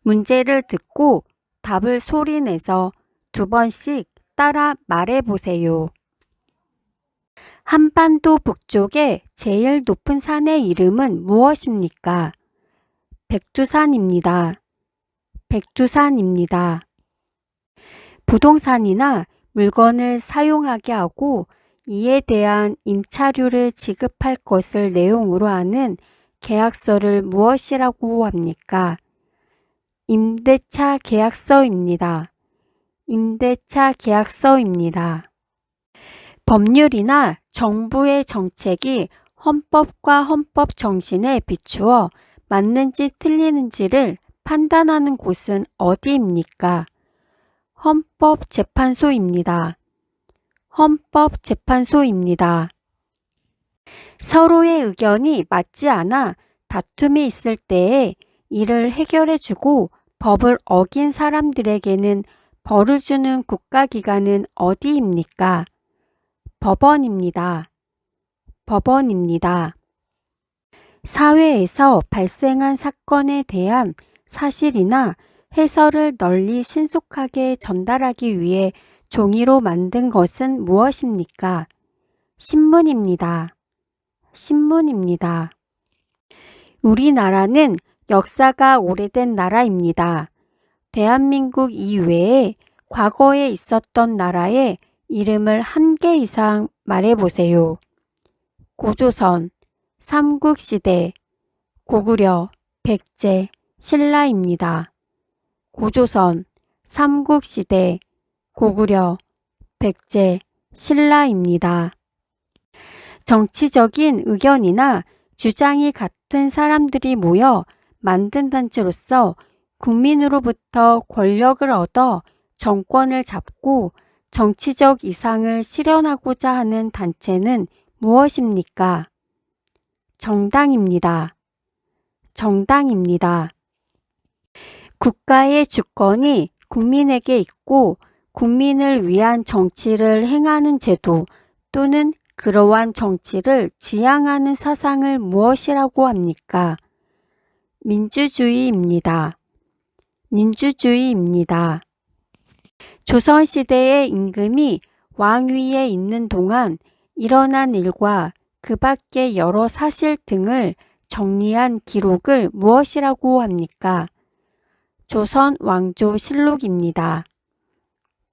문제를 듣고 답을 소리내서 2번씩 따라 말해보세요. 한반도 북쪽의 제일 높은 산의 이름은 무엇입니까? 백두산입니다. 백두산입니다. 부동산이나 물건을 사용하게 하고 이에 대한 임차료를 지급할 것을 내용으로 하는 계약서를 무엇이라고 합니까? 임대차 계약서입니다. 임대차 계약서입니다. 법률이나 정부의 정책이 헌법과 헌법 정신에 비추어 맞는지 틀리는지를 판단하는 곳은 어디입니까? 헌법재판소입니다. 헌법재판소입니다. 서로의 의견이 맞지 않아 다툼이 있을 때에 이를 해결해주고 법을 어긴 사람들에게는 벌을 주는 국가기관은 어디입니까? 법원입니다. 법원입니다. 사회에서 발생한 사건에 대한 사실이나 해설을 널리 신속하게 전달하기 위해 종이로 만든 것은 무엇입니까? 신문입니다. 신문입니다. 우리나라는 역사가 오래된 나라입니다. 대한민국 이외에 과거에 있었던 나라의 이름을 한 개 이상 말해보세요. 고조선, 삼국시대, 고구려, 백제, 신라입니다. 고조선, 삼국시대, 고구려, 백제, 신라입니다. 정치적인 의견이나 주장이 같은 사람들이 모여 만든 단체로서 국민으로부터 권력을 얻어 정권을 잡고 정치적 이상을 실현하고자 하는 단체는 무엇입니까? 정당입니다. 정당입니다. 국가의 주권이 국민에게 있고 국민을 위한 정치를 행하는 제도 또는 그러한 정치를 지향하는 사상을 무엇이라고 합니까? 민주주의입니다. 민주주의입니다. 조선시대의 임금이 왕위에 있는 동안 일어난 일과 그 밖의 여러 사실 등을 정리한 기록을 무엇이라고 합니까? 조선왕조실록입니다.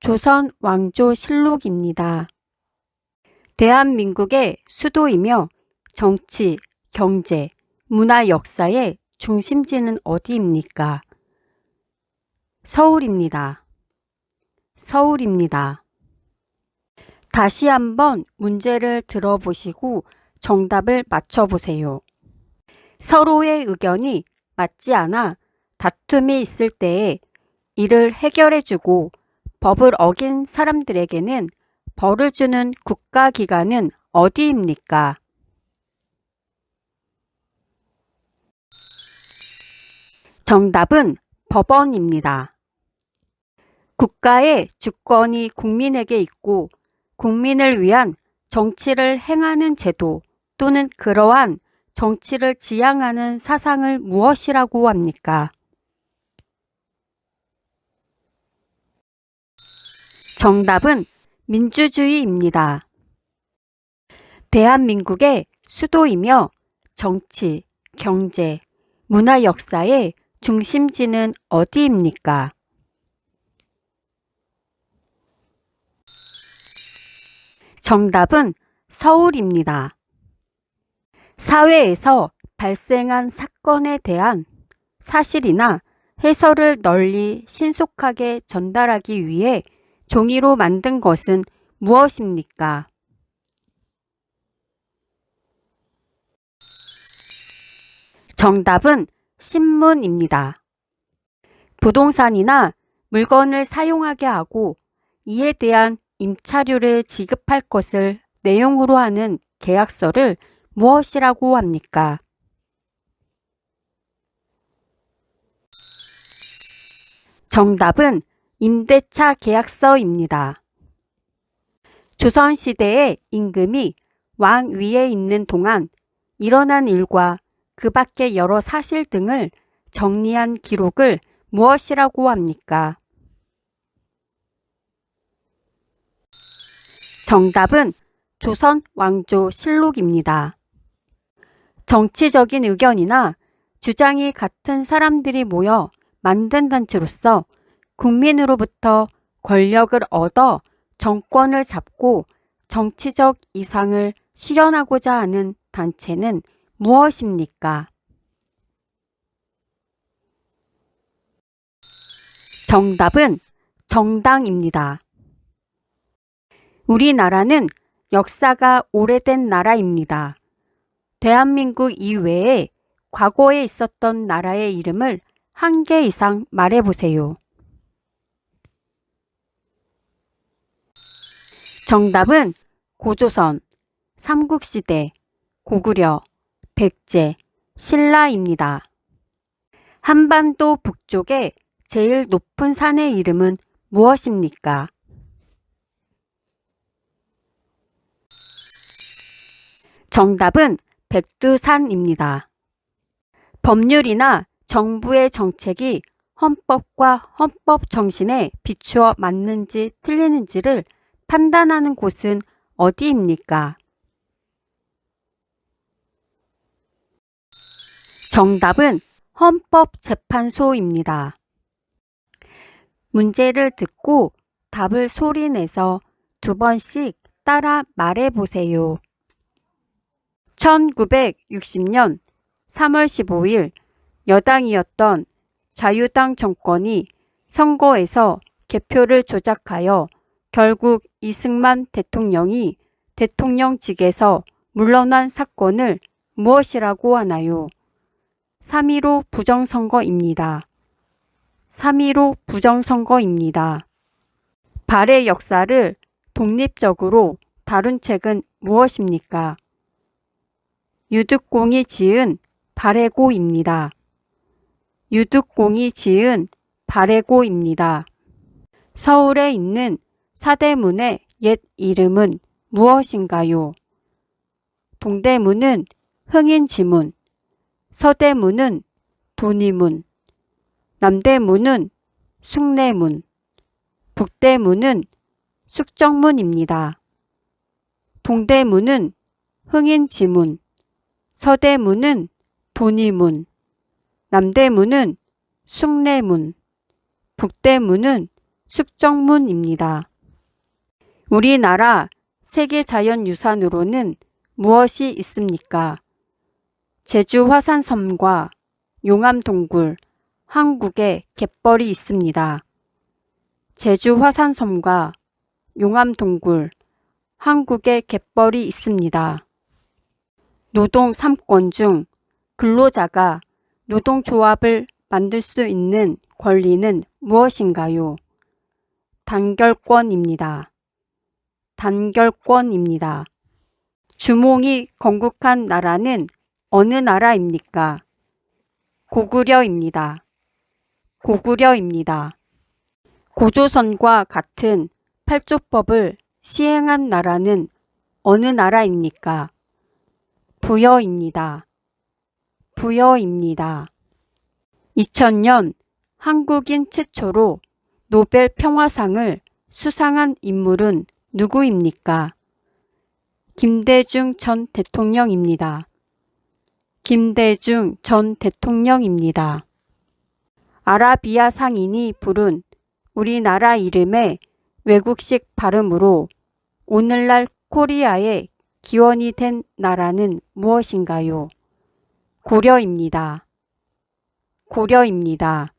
조선왕조실록입니다. 대한민국의 수도이며 정치, 경제, 문화 역사의 중심지는 어디입니까? 서울입니다. 서울입니다. 다시 한번 문제를 들어보시고 정답을 맞춰보세요. 서로의 의견이 맞지 않아 다툼이 있을 때에 이를 해결해주고 법을 어긴 사람들에게는 벌을 주는 국가기관은 어디입니까? 정답은 법원입니다. 국가의 주권이 국민에게 있고 국민을 위한 정치를 행하는 제도 또는 그러한 정치를 지향하는 사상을 무엇이라고 합니까? 정답은 민주주의입니다. 대한민국의 수도이며 정치, 경제, 문화 역사의 중심지는 어디입니까? 정답은 서울입니다. 사회에서 발생한 사건에 대한 사실이나 해설을 널리 신속하게 전달하기 위해 종이로 만든 것은 무엇입니까? 정답은 신문입니다. 부동산이나 물건을 사용하게 하고 이에 대한 임차료를 지급할 것을 내용으로 하는 계약서를 무엇이라고 합니까? 정답은 임대차 계약서입니다. 조선시대의 임금이 왕 위에 있는 동안 일어난 일과 그 밖의 여러 사실 등을 정리한 기록을 무엇이라고 합니까? 정답은 조선 왕조 실록입니다. 정치적인 의견이나 주장이 같은 사람들이 모여 만든 단체로서 국민으로부터 권력을 얻어 정권을 잡고 정치적 이상을 실현하고자 하는 단체는 무엇입니까? 정답은 정당입니다. 우리나라는 역사가 오래된 나라입니다. 대한민국 이외에 과거에 있었던 나라의 이름을 한 개 이상 말해보세요. 정답은 고조선, 삼국시대, 고구려, 백제, 신라입니다. 한반도 북쪽의 제일 높은 산의 이름은 무엇입니까? 정답은 백두산입니다. 법률이나 정부의 정책이 헌법과 헌법 정신에 비추어 맞는지 틀리는지를 판단하는 곳은 어디입니까? 정답은 헌법재판소입니다. 문제를 듣고 답을 소리내서 2번씩 따라 말해보세요. 1960년 3월 15일 여당이었던 자유당 정권이 선거에서 개표를 조작하여 결국 이승만 대통령이 대통령직에서 물러난 사건을 무엇이라고 하나요? 3.15 부정선거입니다. 3.15 부정선거입니다. 발해 역사를 독립적으로 다룬 책은 무엇입니까? 유득공이 지은 발해고입니다. 유득공이 지은 발해고입니다. 서울에 있는 사대문의 옛 이름은 무엇인가요? 동대문은 흥인지문, 서대문은 돈이문, 남대문은 숭례문, 북대문은 숙정문입니다. 동대문은 흥인지문, 서대문은 돈이문, 남대문은 숭례문, 북대문은 숙정문입니다. 우리나라 세계자연유산으로는 무엇이 있습니까? 제주 화산섬과 용암동굴, 한국에 갯벌이 있습니다. 제주 화산섬과 용암동굴, 한국에 갯벌이 있습니다. 노동 3권 중 근로자가 노동조합을 만들 수 있는 권리는 무엇인가요? 단결권입니다. 단결권입니다. 주몽이 건국한 나라는 어느 나라입니까? 고구려입니다. 고구려입니다. 고조선과 같은 팔조법을 시행한 나라는 어느 나라입니까? 부여입니다. 부여입니다. 2000년 한국인 최초로 노벨 평화상을 수상한 인물은 누구입니까? 김대중 전 대통령입니다. 김대중 전 대통령입니다. 아라비아 상인이 부른 우리나라 이름의 외국식 발음으로 오늘날 코리아의 기원이 된 나라는 무엇인가요? 고려입니다. 고려입니다.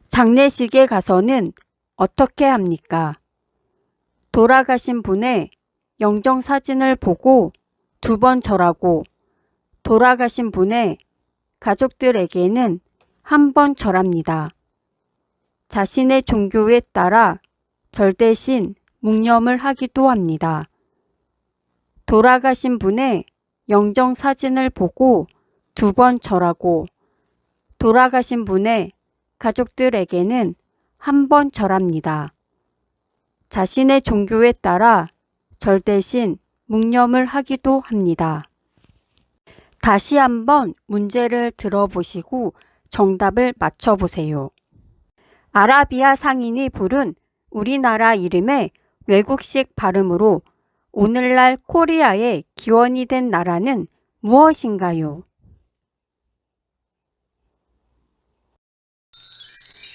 장례식에 가서는 어떻게 합니까? 돌아가신 분의 영정사진을 보고 2번 절하고 돌아가신 분의 가족들에게는 1번 절합니다. 자신의 종교에 따라 절 대신 묵념을 하기도 합니다. 돌아가신 분의 영정사진을 보고 2번 절하고 돌아가신 분의 가족들에게는 1번 절합니다. 자신의 종교에 따라 절 대신 묵념을 하기도 합니다. 다시 한번 문제를 들어보시고 정답을 맞춰보세요. 아라비아 상인이 부른 우리나라 이름의 외국식 발음으로 오늘날 코리아의 기원이 된 나라는 무엇인가요?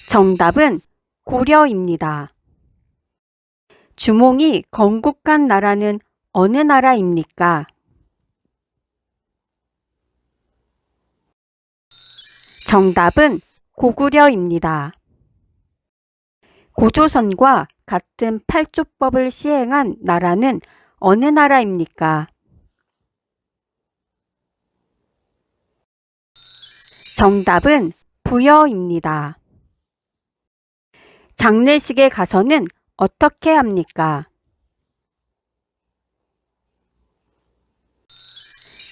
정답은 고려입니다. 주몽이 건국한 나라는 어느 나라입니까? 정답은 고구려입니다. 고조선과 같은 팔조법을 시행한 나라는 어느 나라입니까? 정답은 부여입니다. 장례식에 가서는 어떻게 합니까?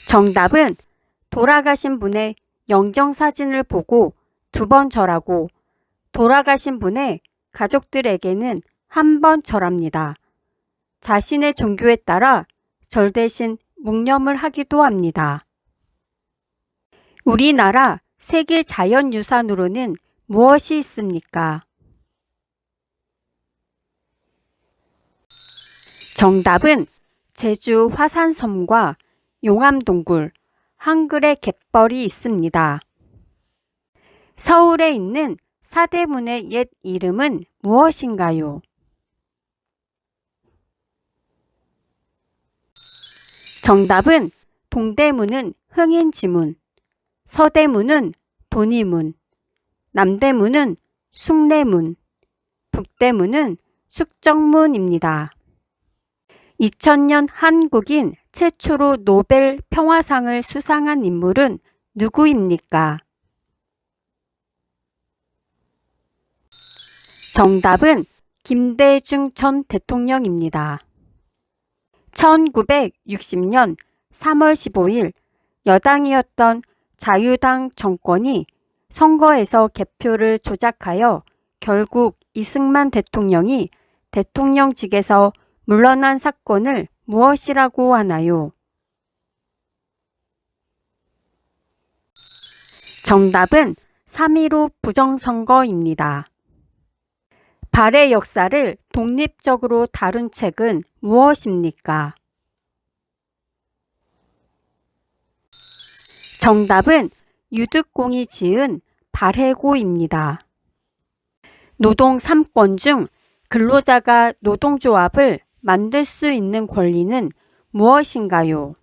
정답은 돌아가신 분의 영정사진을 보고 2번 절하고 돌아가신 분의 가족들에게는 1번 절합니다. 자신의 종교에 따라 절 대신 묵념을 하기도 합니다. 우리나라 세계 자연유산으로는 무엇이 있습니까? 정답은 제주 화산섬과 용암동굴, 한글의 갯벌이 있습니다. 서울에 있는 사대문의 옛 이름은 무엇인가요? 정답은 동대문은 흥인지문, 서대문은 돈이문, 남대문은 숭례문, 북대문은 숙정문입니다. 2000년 한국인 최초로 노벨 평화상을 수상한 인물은 누구입니까? 정답은 김대중 전 대통령입니다. 1960년 3월 15일 여당이었던 자유당 정권이 선거에서 개표를 조작하여 결국 이승만 대통령이 대통령직에서 물러난 사건을 무엇이라고 하나요? 정답은 3.15 부정선거입니다. 발해 역사를 독립적으로 다룬 책은 무엇입니까? 정답은 유득공이 지은 발해고입니다. 노동 3권 중 근로자가 노동조합을 만들 수 있는 권리는 무엇인가요?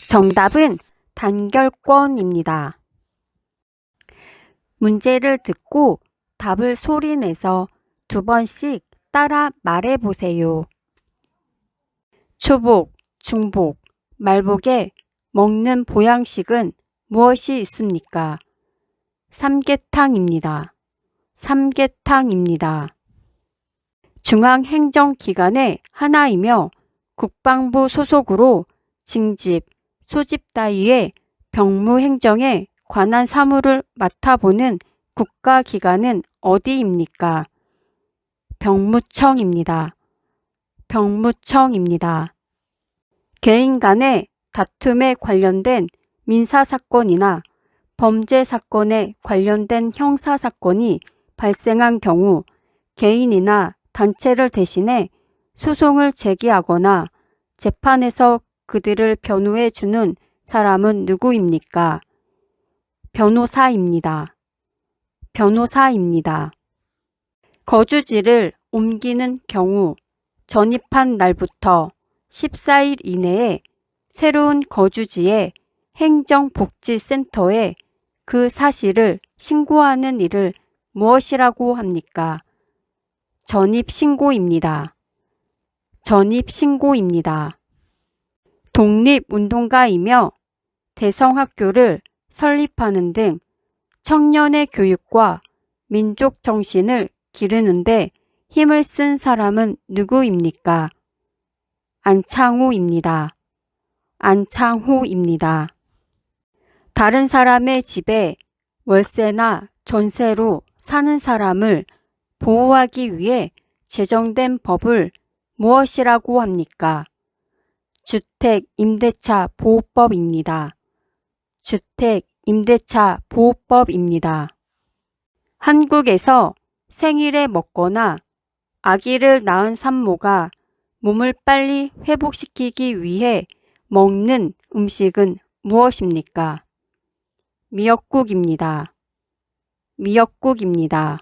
정답은 단결권입니다. 문제를 듣고 답을 소리내서 2번씩 따라 말해보세요. 초복, 중복, 말복에 먹는 보양식은 무엇이 있습니까? 삼계탕입니다. 삼계탕입니다. 중앙행정기관의 하나이며 국방부 소속으로 징집, 소집 따위의 병무행정에 관한 사무를 맡아보는 국가기관은 어디입니까? 병무청입니다. 병무청입니다. 개인 간의 다툼에 관련된 민사사건이나 범죄사건에 관련된 형사사건이 발생한 경우 개인이나 단체를 대신해 소송을 제기하거나 재판에서 그들을 변호해 주는 사람은 누구입니까? 변호사입니다. 변호사입니다. 거주지를 옮기는 경우 전입한 날부터 14일 이내에 새로운 거주지의 행정복지센터에 그 사실을 신고하는 일을 무엇이라고 합니까? 전입신고입니다. 전입신고입니다. 독립운동가이며 대성학교를 설립하는 등 청년의 교육과 민족 정신을 기르는데 힘을 쓴 사람은 누구입니까? 안창호입니다. 안창호입니다. 다른 사람의 집에 월세나 전세로 사는 사람을 보호하기 위해 제정된 법을 무엇이라고 합니까? 주택임대차 보호법입니다. 주택 임대차 보호법입니다. 한국에서 생일에 먹거나 아기를 낳은 산모가 몸을 빨리 회복시키기 위해 먹는 음식은 무엇입니까? 미역국입니다. 미역국입니다.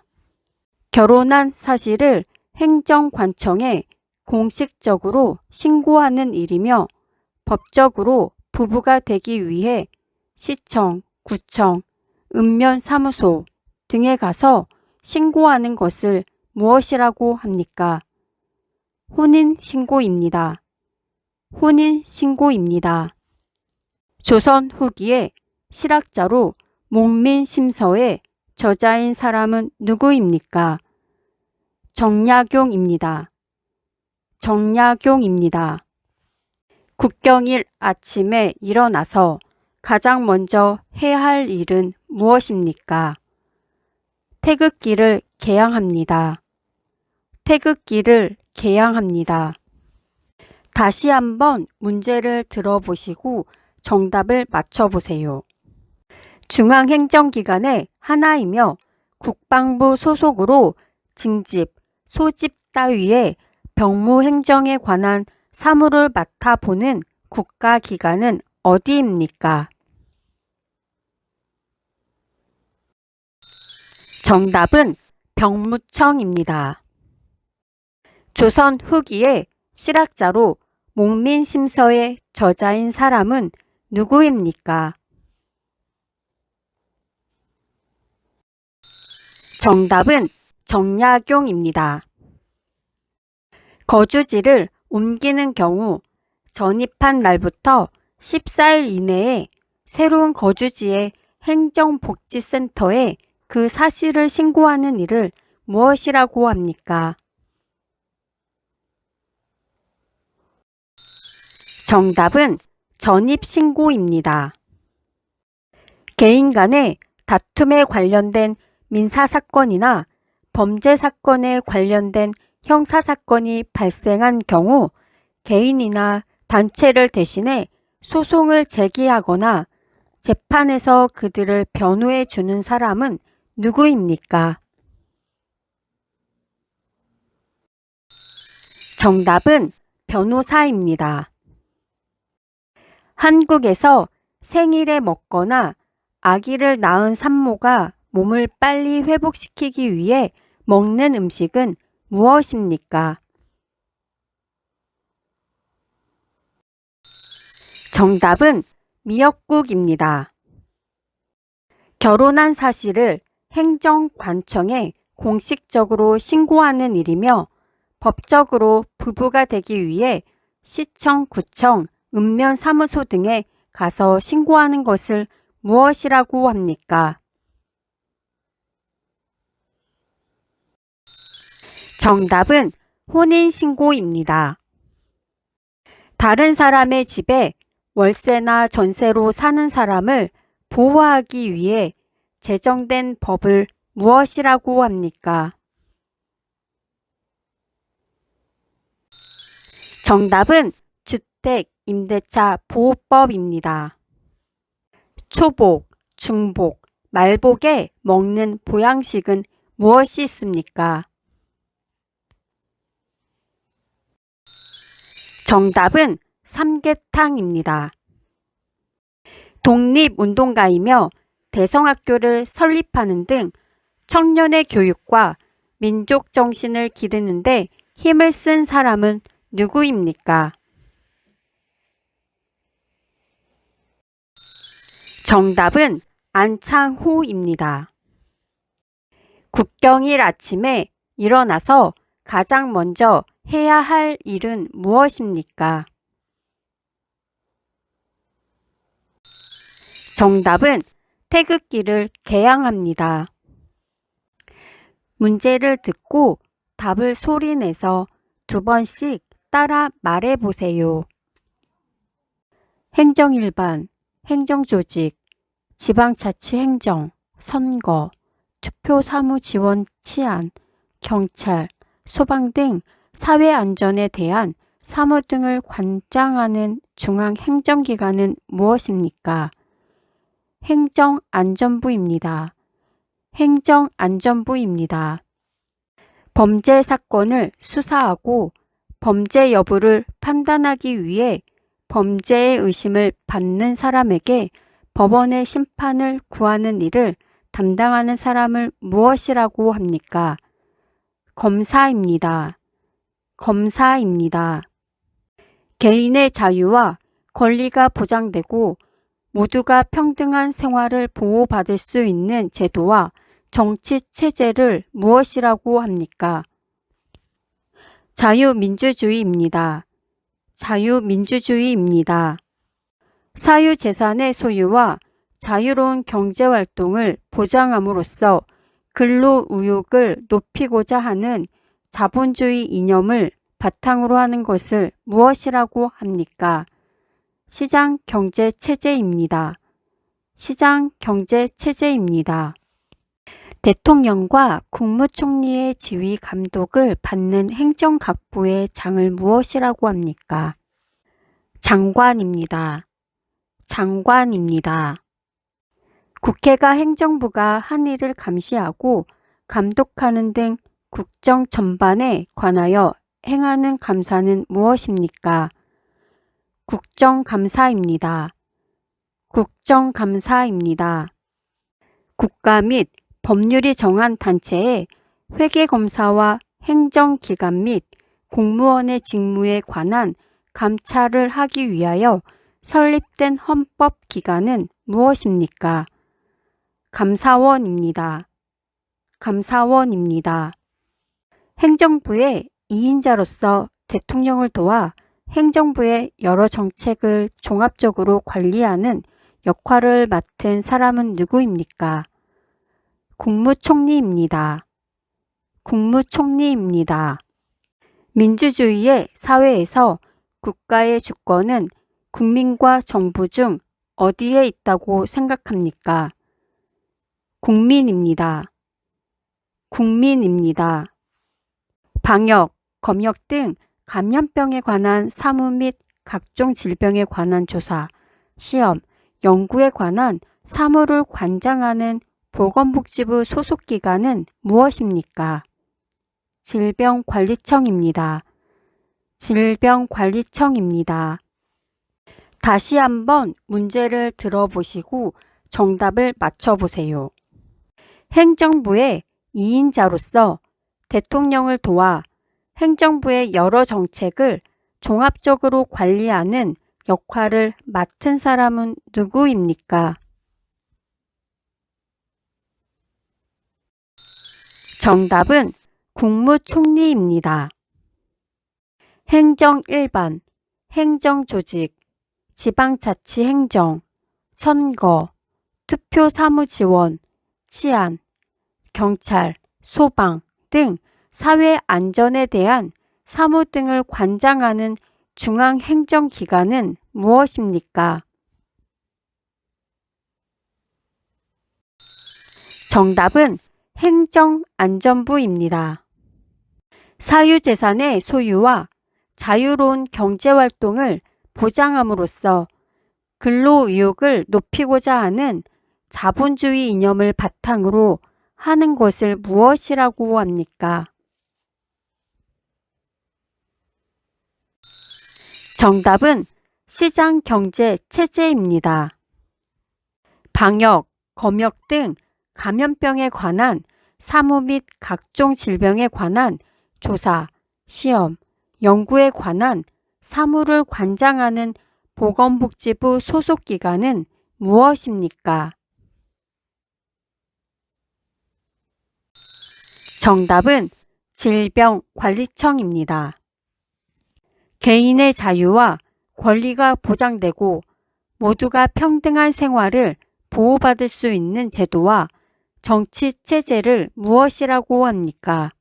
결혼한 사실을 행정관청에 공식적으로 신고하는 일이며 법적으로 부부가 되기 위해 시청, 구청, 읍면사무소 등에 가서 신고하는 것을 무엇이라고 합니까? 혼인신고입니다. 혼인신고입니다. 조선 후기에 실학자로 목민심서의 저자인 사람은 누구입니까? 정약용입니다. 정약용입니다. 국경일 아침에 일어나서 가장 먼저 해야 할 일은 무엇입니까? 태극기를 개양합니다. 태극기를 개양합니다. 다시 한번 문제를 들어보시고 정답을 맞춰보세요. 중앙행정기관의 하나이며 국방부 소속으로 징집, 소집 따위의 병무행정에 관한 사무를 맡아보는 국가기관은 어디입니까? 정답은 병무청입니다. 조선 후기에 실학자로 목민심서의 저자인 사람은 누구입니까? 정답은 정약용입니다. 거주지를 옮기는 경우 전입한 날부터 14일 이내에 새로운 거주지의 행정복지센터에 그 사실을 신고하는 일을 무엇이라고 합니까? 정답은 전입신고입니다. 개인 간의 다툼에 관련된 민사사건이나 범죄사건에 관련된 형사사건이 발생한 경우 개인이나 단체를 대신해 소송을 제기하거나 재판에서 그들을 변호해 주는 사람은 누구입니까? 정답은 변호사입니다. 한국에서 생일에 먹거나 아기를 낳은 산모가 몸을 빨리 회복시키기 위해 먹는 음식은 무엇입니까? 정답은 미역국입니다. 결혼한 사실을 행정관청에 공식적으로 신고하는 일이며 법적으로 부부가 되기 위해 시청, 구청, 읍면사무소 등에 가서 신고하는 것을 무엇이라고 합니까? 정답은 혼인신고입니다. 다른 사람의 집에 월세나 전세로 사는 사람을 보호하기 위해 제정된 법을 무엇이라고 합니까? 정답은 주택 임대차 보호법입니다. 초복, 중복, 말복에 먹는 보양식은 무엇이 있습니까? 정답은 삼계탕입니다. 독립운동가이며 대성학교를 설립하는 등 청년의 교육과 민족 정신을 기르는 데 힘을 쓴 사람은 누구입니까? 정답은 안창호입니다. 국경일 아침에 일어나서 가장 먼저 해야 할 일은 무엇입니까? 정답은 태극기를 개양합니다. 문제를 듣고 답을 소리내서 2번씩 따라 말해보세요. 행정일반, 행정조직, 지방자치행정, 선거, 투표사무지원 치안, 경찰, 소방 등 사회안전에 대한 사무 등을 관장하는 중앙행정기관은 무엇입니까? 행정안전부입니다. 행정안전부입니다. 범죄 사건을 수사하고 범죄 여부를 판단하기 위해 범죄의 의심을 받는 사람에게 법원의 심판을 구하는 일을 담당하는 사람을 무엇이라고 합니까? 검사입니다. 검사입니다. 개인의 자유와 권리가 보장되고 모두가 평등한 생활을 보호받을 수 있는 제도와 정치 체제를 무엇이라고 합니까? 자유민주주의입니다. 자유민주주의입니다. 사유재산의 소유와 자유로운 경제활동을 보장함으로써 근로의욕을 높이고자 하는 자본주의 이념을 바탕으로 하는 것을 무엇이라고 합니까? 시장경제체제입니다. 시장경제체제입니다. 대통령과 국무총리의 지휘 감독을 받는 행정각부의 장을 무엇이라고 합니까? 장관입니다. 장관입니다. 국회가 행정부가 한 일을 감시하고 감독하는 등 국정 전반에 관하여 행하는 감사는 무엇입니까? 국정감사입니다. 국정감사입니다. 국가 및 법률이 정한 단체의 회계검사와 행정기관 및 공무원의 직무에 관한 감찰을 하기 위하여 설립된 헌법기관은 무엇입니까? 감사원입니다. 감사원입니다. 행정부의 2인자로서 대통령을 도와 행정부의 여러 정책을 종합적으로 관리하는 역할을 맡은 사람은 누구입니까? 국무총리입니다. 국무총리입니다. 민주주의의 사회에서 국가의 주권은 국민과 정부 중 어디에 있다고 생각합니까? 국민입니다. 국민입니다. 방역, 검역 등 감염병에 관한 사무 및 각종 질병에 관한 조사, 시험, 연구에 관한 사무를 관장하는 보건복지부 소속기관은 무엇입니까? 질병관리청입니다. 질병관리청입니다. 다시 한번 문제를 들어보시고 정답을 맞춰보세요. 행정부의 2인자로서 대통령을 도와 행정부의 여러 정책을 종합적으로 관리하는 역할을 맡은 사람은 누구입니까? 정답은 국무총리입니다. 행정 일반, 행정조직, 지방자치행정, 선거, 투표사무지원, 치안, 경찰, 소방 등 사회 안전에 대한 사무 등을 관장하는 중앙행정기관은 무엇입니까? 정답은 행정안전부입니다. 사유재산의 소유와 자유로운 경제활동을 보장함으로써 근로의욕을 높이고자 하는 자본주의 이념을 바탕으로 하는 것을 무엇이라고 합니까? 정답은 시장경제체제입니다. 방역, 검역 등 감염병에 관한 사무 및 각종 질병에 관한 조사, 시험, 연구에 관한 사무를 관장하는 보건복지부 소속기관은 무엇입니까? 정답은 질병관리청입니다. 개인의 자유와 권리가 보장되고 모두가 평등한 생활을 보호받을 수 있는 제도와 정치 체제를 무엇이라고 합니까?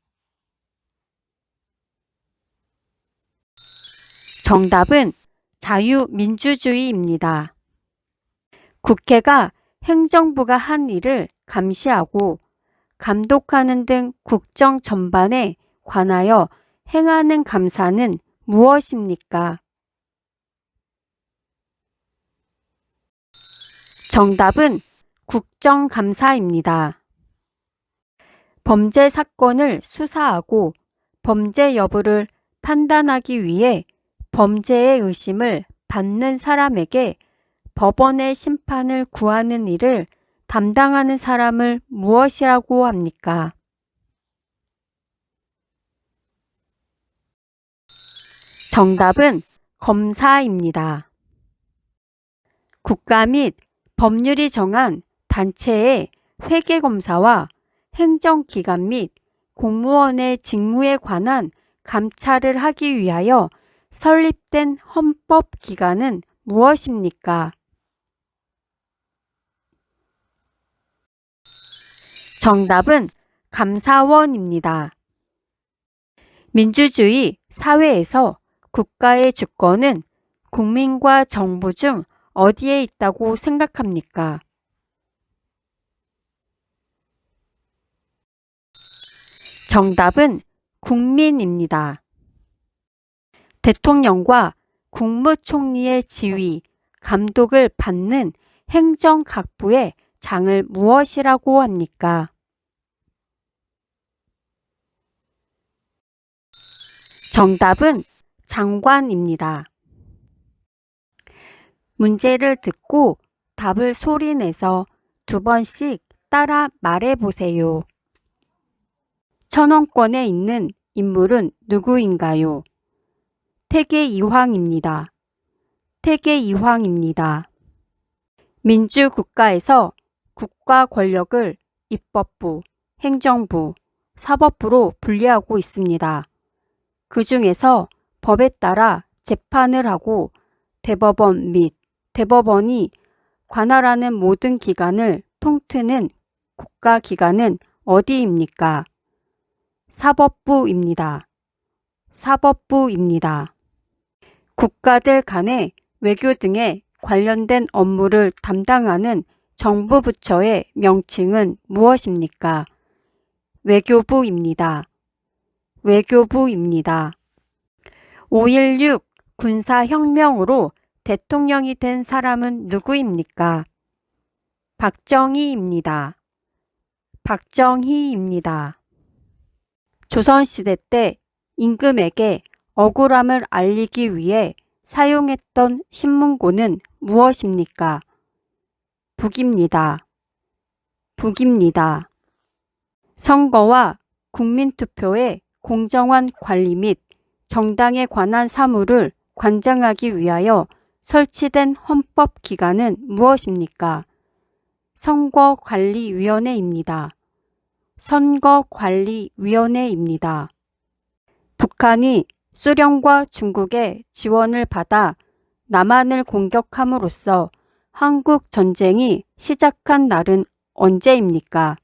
정답은 자유민주주의입니다. 국회가 행정부가 한 일을 감시하고 감독하는 등 국정 전반에 관하여 행하는 감사는 무엇입니까? 정답은 국정감사입니다. 범죄 사건을 수사하고 범죄 여부를 판단하기 위해 범죄의 의심을 받는 사람에게 법원의 심판을 구하는 일을 담당하는 사람을 무엇이라고 합니까? 정답은 검사입니다. 국가 및 법률이 정한 단체의 회계검사와 행정기관 및 공무원의 직무에 관한 감찰을 하기 위하여 설립된 헌법기관은 무엇입니까? 정답은 감사원입니다. 민주주의 사회에서 국가의 주권은 국민과 정부 중 어디에 있다고 생각합니까? 정답은 국민입니다. 대통령과 국무총리의 지휘, 감독을 받는 행정각부의 장을 무엇이라고 합니까? 정답은 장관입니다. 문제를 듣고 답을 소리내서 2번씩 따라 말해보세요. 천왕권에 있는 인물은 누구인가요? 태계 이황입니다. 태계 이황입니다. 민주국가에서 국가 권력을 입법부, 행정부, 사법부로 분리하고 있습니다. 그 중에서 법에 따라 재판을 하고 대법원 및 대법원이 관할하는 모든 기관을 통트는 국가기관은 어디입니까? 사법부입니다. 사법부입니다. 국가들 간의 외교 등에 관련된 업무를 담당하는 정부 부처의 명칭은 무엇입니까? 외교부입니다. 외교부입니다. 5.16 군사혁명으로 대통령이 된 사람은 누구입니까? 박정희입니다. 박정희입니다. 조선시대 때 임금에게 억울함을 알리기 위해 사용했던 신문고는 무엇입니까? 북입니다. 북입니다. 선거와 국민투표의 공정한 관리 및 정당에 관한 사무를 관장하기 위하여 설치된 헌법기관은 무엇입니까? 선거관리위원회입니다. 선거관리위원회입니다. 북한이 소련과 중국의 지원을 받아 남한을 공격함으로써 한국 전쟁이 시작한 날은 언제입니까?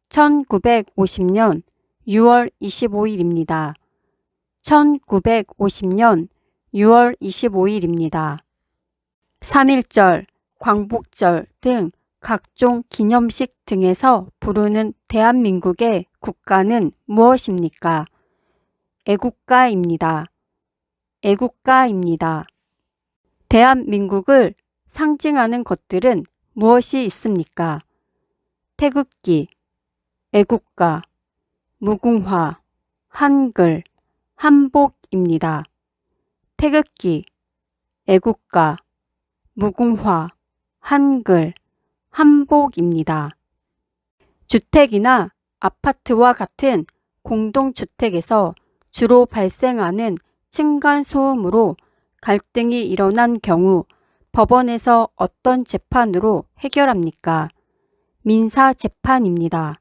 1950년 6월 25일입니다. 1950년 6월 25일입니다. 3.1절, 광복절 등 각종 기념식 등에서 부르는 대한민국의 국가는 무엇입니까? 애국가입니다. 애국가입니다. 대한민국을 상징하는 것들은 무엇이 있습니까? 태극기, 애국가, 무궁화, 한글, 한복입니다. 태극기, 애국가, 무궁화, 한글, 한복입니다. 주택이나 아파트와 같은 공동주택에서 주로 발생하는 층간소음으로 갈등이 일어난 경우 법원에서 어떤 재판으로 해결합니까? 민사재판입니다.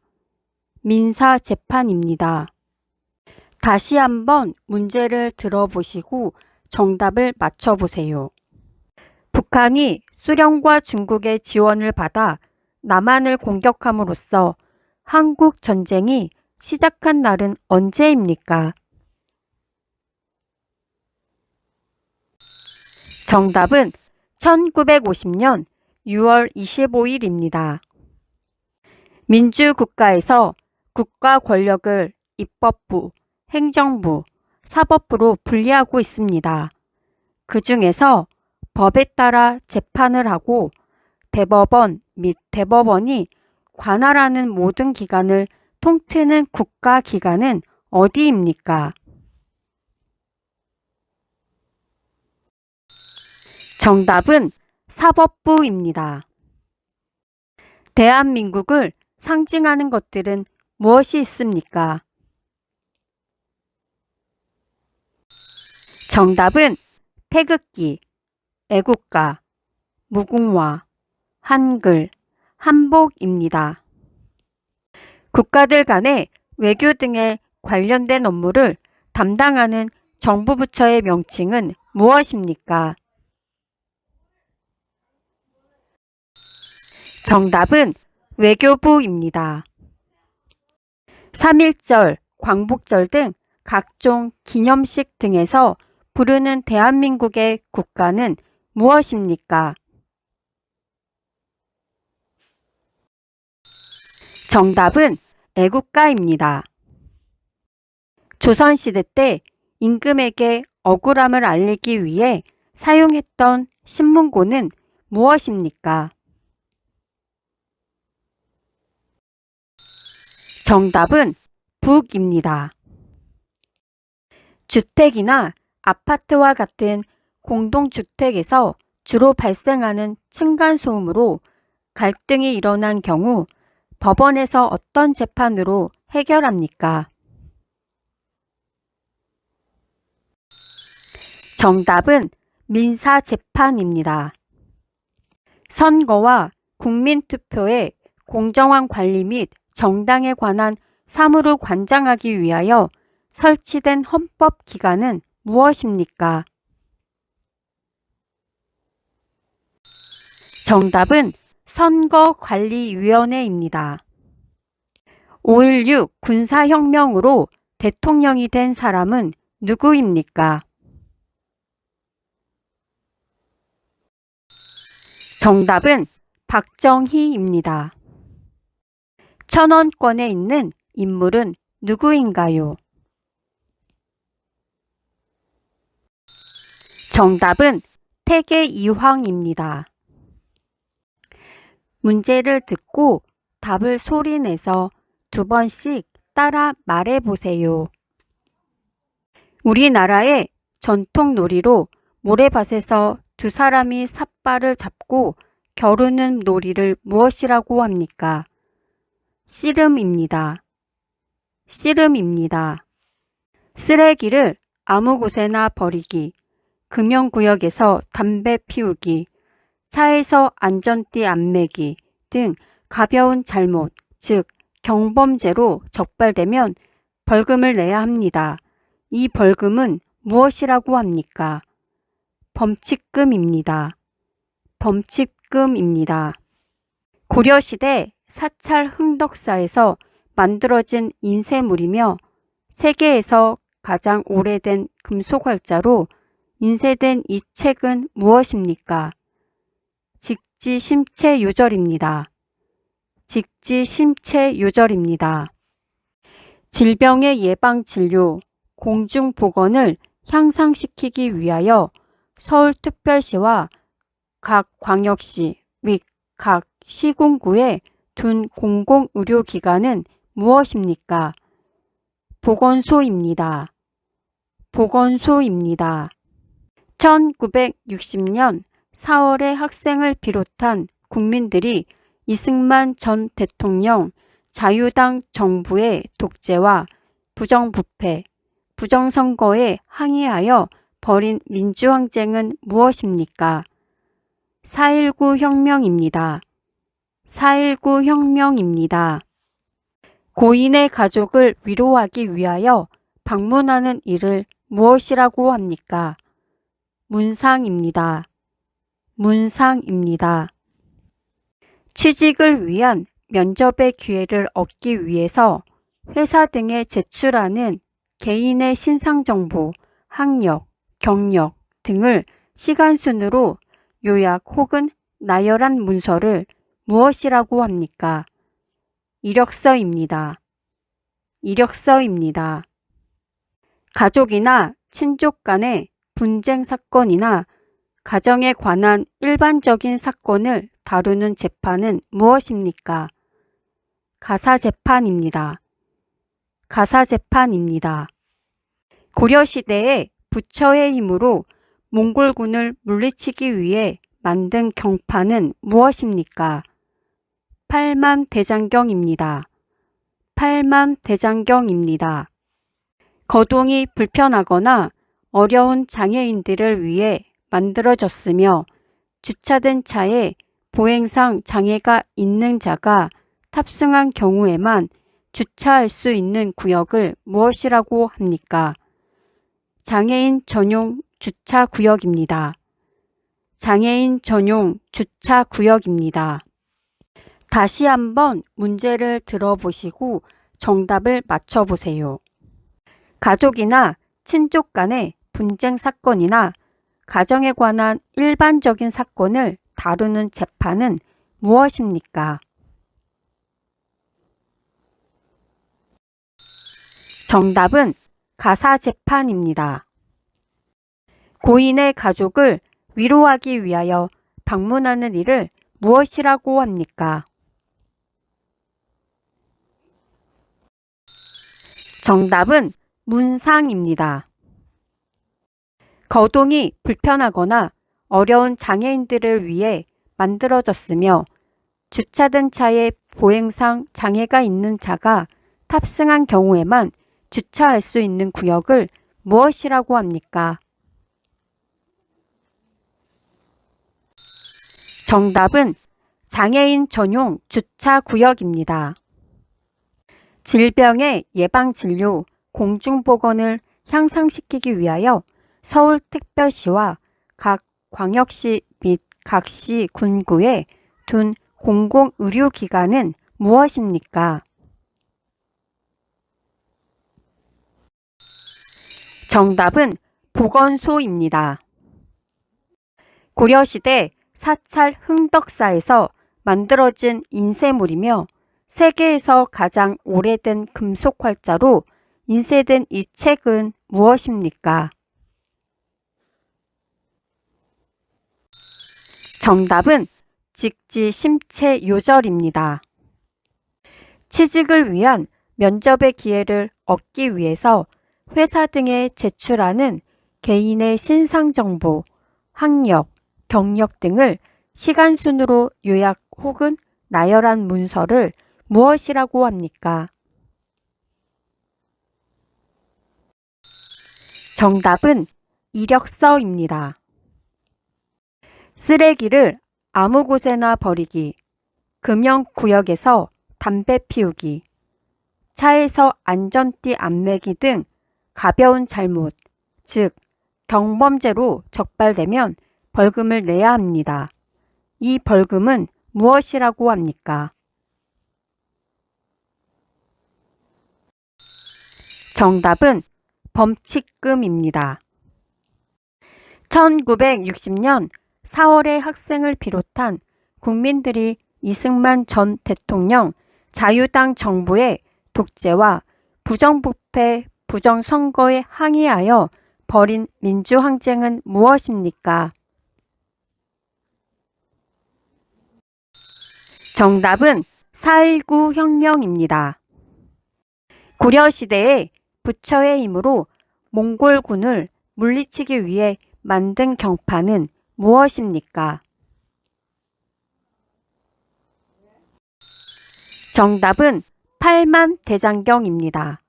민사재판입니다. 다시 한번 문제를 들어보시고 정답을 맞춰보세요. 북한이 소련과 중국의 지원을 받아 남한을 공격함으로써 한국 전쟁이 시작한 날은 언제입니까? 정답은 1950년 6월 25일입니다. 민주국가에서 국가 권력을 입법부, 행정부, 사법부로 분리하고 있습니다. 그 중에서 법에 따라 재판을 하고 대법원 및 대법원이 관할하는 모든 기관을 통틀는 국가기관은 어디입니까? 정답은 사법부입니다. 대한민국을 상징하는 것들은 무엇이 있습니까? 정답은 태극기, 애국가, 무궁화, 한글, 한복입니다. 국가들 간의 외교 등에 관련된 업무를 담당하는 정부 부처의 명칭은 무엇입니까? 정답은 외교부입니다. 3.1절, 광복절 등 각종 기념식 등에서 부르는 대한민국의 국가는 무엇입니까? 정답은 애국가입니다. 조선시대 때 임금에게 억울함을 알리기 위해 사용했던 신문고는 무엇입니까? 정답은 북입니다. 주택이나 아파트와 같은 공동주택에서 주로 발생하는 층간소음으로 갈등이 일어난 경우 법원에서 어떤 재판으로 해결합니까? 정답은 민사재판입니다. 선거와 국민투표의 공정한 관리 및 정당에 관한 사무를 관장하기 위하여 설치된 헌법기관은 무엇입니까? 정답은 선거관리위원회입니다. 5.16 군사혁명으로 대통령이 된 사람은 누구입니까? 정답은 박정희입니다. 천원권에 있는 인물은 누구인가요? 정답은 태계 이황입니다. 문제를 듣고 답을 소리내서 2번씩 따라 말해보세요. 우리나라의 전통 놀이로 모래밭에서 두 사람이 삿발을 잡고 겨루는 놀이를 무엇이라고 합니까? 씨름입니다. 씨름입니다. 쓰레기를 아무 곳에나 버리기, 금연구역에서 담배 피우기, 차에서 안전띠 안 매기 등 가벼운 잘못, 즉 경범죄로 적발되면 벌금을 내야 합니다. 이 벌금은 무엇이라고 합니까? 범칙금입니다. 범칙금입니다. 고려시대 사찰 흥덕사에서 만들어진 인쇄물이며 세계에서 가장 오래된 금속활자로 인쇄된 이 책은 무엇입니까? 직지심체요절입니다. 직지심체요절입니다. 질병의 예방진료, 공중보건을 향상시키기 위하여 서울특별시와 각 광역시 및 각 시군구에 둔 공공의료기관은 무엇입니까? 보건소입니다. 보건소입니다. 1960년 4월에 학생을 비롯한 국민들이 이승만 전 대통령 자유당 정부의 독재와 부정부패, 부정선거에 항의하여 벌인 민주항쟁은 무엇입니까? 4.19 혁명입니다. 4.19 혁명입니다. 고인의 가족을 위로하기 위하여 방문하는 일을 무엇이라고 합니까? 문상입니다. 문상입니다. 취직을 위한 면접의 기회를 얻기 위해서 회사 등에 제출하는 개인의 신상정보, 학력, 경력 등을 시간순으로 요약 혹은 나열한 문서를 무엇이라고 합니까? 이력서입니다. 이력서입니다. 가족이나 친족 간의 분쟁 사건이나 가정에 관한 일반적인 사건을 다루는 재판은 무엇입니까? 가사재판입니다. 가사재판입니다. 고려시대에 부처의 힘으로 몽골군을 물리치기 위해 만든 경판은 무엇입니까? 팔만대장경입니다. 팔만대장경입니다. 거동이 불편하거나 어려운 장애인들을 위해 만들어졌으며 주차된 차에 보행상 장애가 있는 자가 탑승한 경우에만 주차할 수 있는 구역을 무엇이라고 합니까? 장애인 전용 주차 구역입니다. 장애인 전용 주차 구역입니다. 다시 한번 문제를 들어보시고 정답을 맞춰보세요. 가족이나 친족 간의 분쟁 사건이나 가정에 관한 일반적인 사건을 다루는 재판은 무엇입니까? 정답은 가사재판입니다. 고인의 가족을 위로하기 위하여 방문하는 일을 무엇이라고 합니까? 정답은 문상입니다. 거동이 불편하거나 어려운 장애인들을 위해 만들어졌으며 주차된 차에 보행상 장애가 있는 자가 탑승한 경우에만 주차할 수 있는 구역을 무엇이라고 합니까? 정답은 장애인 전용 주차 구역입니다. 질병의 예방진료, 공중보건을 향상시키기 위하여 서울특별시와 각 광역시 및 각시 군구에 둔 공공의료기관은 무엇입니까? 정답은 보건소입니다. 고려시대 사찰 흥덕사에서 만들어진 인쇄물이며 세계에서 가장 오래된 금속 활자로 인쇄된 이 책은 무엇입니까? 정답은 직지심체요절입니다. 취직을 위한 면접의 기회를 얻기 위해서 회사 등에 제출하는 개인의 신상정보, 학력, 경력 등을 시간순으로 요약 혹은 나열한 문서를 무엇이라고 합니까? 정답은 이력서입니다. 쓰레기를 아무 곳에나 버리기, 금연구역에서 담배 피우기, 차에서 안전띠 안 매기 등 가벼운 잘못, 즉 경범죄로 적발되면 벌금을 내야 합니다. 이 벌금은 무엇이라고 합니까? 정답은 범칙금입니다. 1960년 4월에 학생을 비롯한 국민들이 이승만 전 대통령 자유당 정부의 독재와 부정부패, 부정선거에 항의하여 벌인 민주항쟁은 무엇입니까? 정답은 4.19 혁명입니다. 고려시대에 부처의 힘으로 몽골군을 물리치기 위해 만든 경판은 무엇입니까? 정답은 팔만대장경입니다.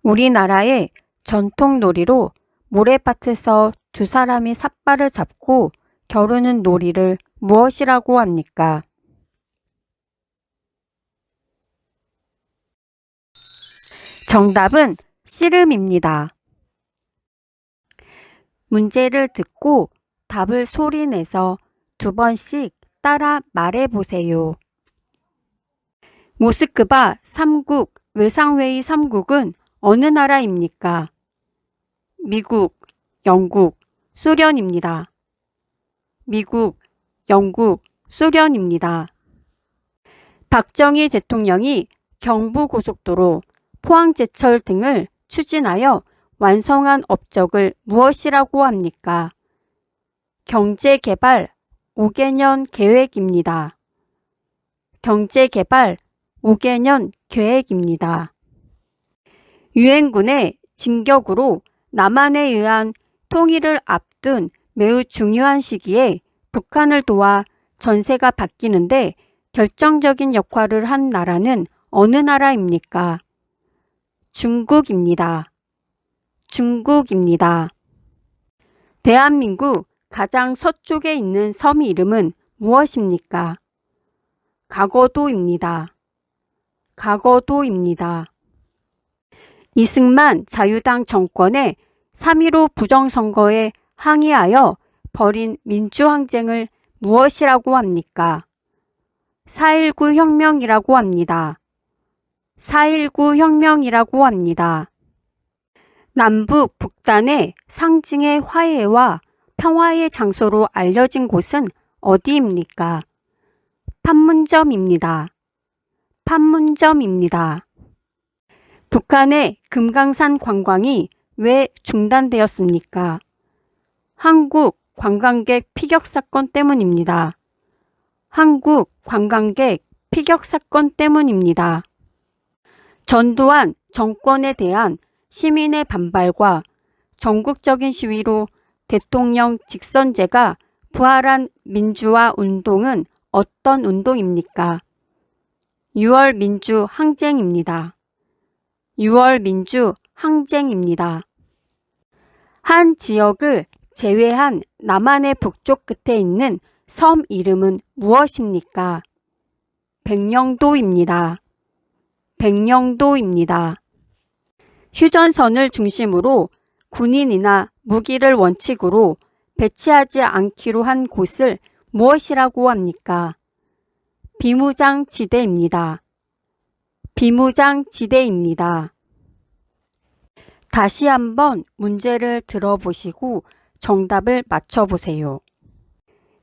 우리나라의 전통놀이로 모래밭에서 두 사람이 삿발을 잡고 겨루는 놀이를 무엇이라고 합니까? 정답은 씨름입니다. 문제를 듣고 답을 소리내서 2번씩 따라 말해보세요. 모스크바 3국 외상회의 3국은 어느 나라입니까? 미국, 영국, 소련입니다. 미국, 영국, 소련입니다. 박정희 대통령이 경부고속도로, 포항제철 등을 추진하여 완성한 업적을 무엇이라고 합니까? 경제개발 5개년 계획입니다. 경제개발 5개년 계획입니다. 유엔군의 진격으로 남한에 의한 통일을 앞둔 매우 중요한 시기에 북한을 도와 전세가 바뀌는데 결정적인 역할을 한 나라는 어느 나라입니까? 중국입니다. 중국입니다. 대한민국 가장 서쪽에 있는 섬 이름은 무엇입니까? 강원도입니다. 강원도입니다. 이승만 자유당 정권의 3.15 부정선거에 항의하여 벌인 민주항쟁을 무엇이라고 합니까? 4.19 혁명이라고 합니다. 4.19 혁명이라고 합니다. 남북 북단의 상징의 화해와 평화의 장소로 알려진 곳은 어디입니까? 판문점입니다. 판문점입니다. 북한의 금강산 관광이 왜 중단되었습니까? 한국 관광객 피격 사건 때문입니다. 한국 관광객 피격 사건 때문입니다. 전두환 정권에 대한 시민의 반발과 전국적인 시위로 대통령 직선제가 부활한 민주화 운동은 어떤 운동입니까? 6월 민주 항쟁입니다. 6월 민주 항쟁입니다. 한 지역을 제외한 남한의 북쪽 끝에 있는 섬 이름은 무엇입니까? 백령도입니다. 백령도입니다. 휴전선을 중심으로 군인이나 무기를 원칙으로 배치하지 않기로 한 곳을 무엇이라고 합니까? 비무장지대입니다. 비무장지대입니다. 다시 한번 문제를 들어보시고 정답을 맞춰보세요.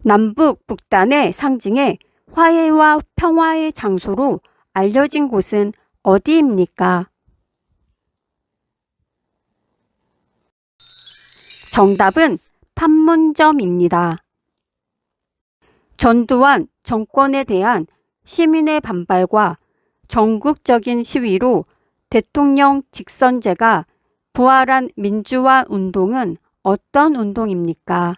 남북 북단의 상징의 화해와 평화의 장소로 알려진 곳은 어디입니까? 정답은 판문점입니다. 전두환 정권에 대한 시민의 반발과 전국적인 시위로 대통령 직선제가 부활한 민주화 운동은 어떤 운동입니까?